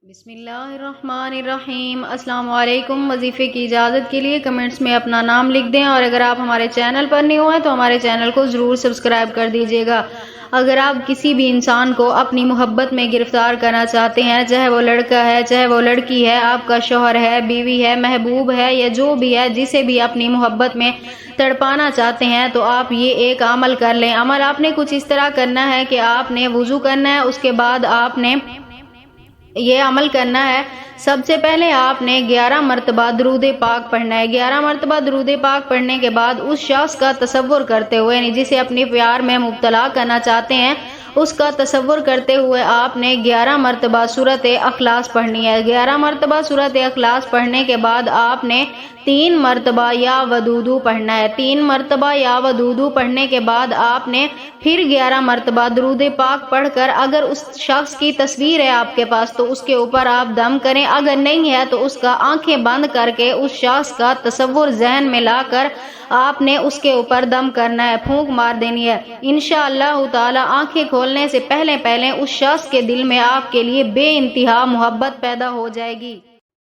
بسم اللہ الرحمن الرحیم۔ السلام علیکم۔ وظیفے کی اجازت کے لیے کمنٹس میں اپنا نام لکھ دیں، اور اگر آپ ہمارے چینل پر نہیں ہوئے تو ہمارے چینل کو ضرور سبسکرائب کر دیجیے گا۔ اگر آپ کسی بھی انسان کو اپنی محبت میں گرفتار کرنا چاہتے ہیں، چاہے وہ لڑکا ہے چاہے وہ لڑکی ہے، آپ کا شوہر ہے، بیوی ہے، محبوب ہے، یا جو بھی ہے، جسے بھی اپنی محبت میں تڑپانا چاہتے ہیں، تو آپ یہ ایک عمل کر لیں۔ عمل آپ نے کچھ اس طرح کرنا ہے کہ آپ نے وضو کرنا ہے، اس کے بعد آپ نے یہ عمل کرنا ہے۔ سب سے پہلے آپ نے 11 مرتبہ درود پاک پڑھنا ہے۔ 11 مرتبہ درود پاک پڑھنے کے بعد اس شخص کا تصور کرتے ہوئے، یعنی جسے اپنے پیار میں مبتلا کرنا چاہتے ہیں، اس کا تصور کرتے ہوئے آپ نے 11 مرتبہ سورۃ اخلاص پڑھنی ہے۔ 11 مرتبہ سورۃ اخلاص پڑھنے کے بعد آپ نے 3 مرتبہ یا ودودو پڑھنا ہے۔ 3 مرتبہ یا ودودو پڑھنے کے بعد آپ نے پھر 11 مرتبہ درود پاک پڑھ کر، اگر اس شخص کی تصویر ہے آپ کے پاس تو اس کے اوپر آپ دم کریں، اگر نہیں ہے تو اس کا آنکھیں بند کر کے اس شخص کا تصور ذہن میں لا کر آپ نے اس کے اوپر دم کرنا ہے، پھونک مار دینی ہے۔ انشاءاللہ تعالی آنکھیں کھولنے سے پہلے اس شخص کے دل میں آپ کے لیے بے انتہا محبت پیدا ہو جائے گی۔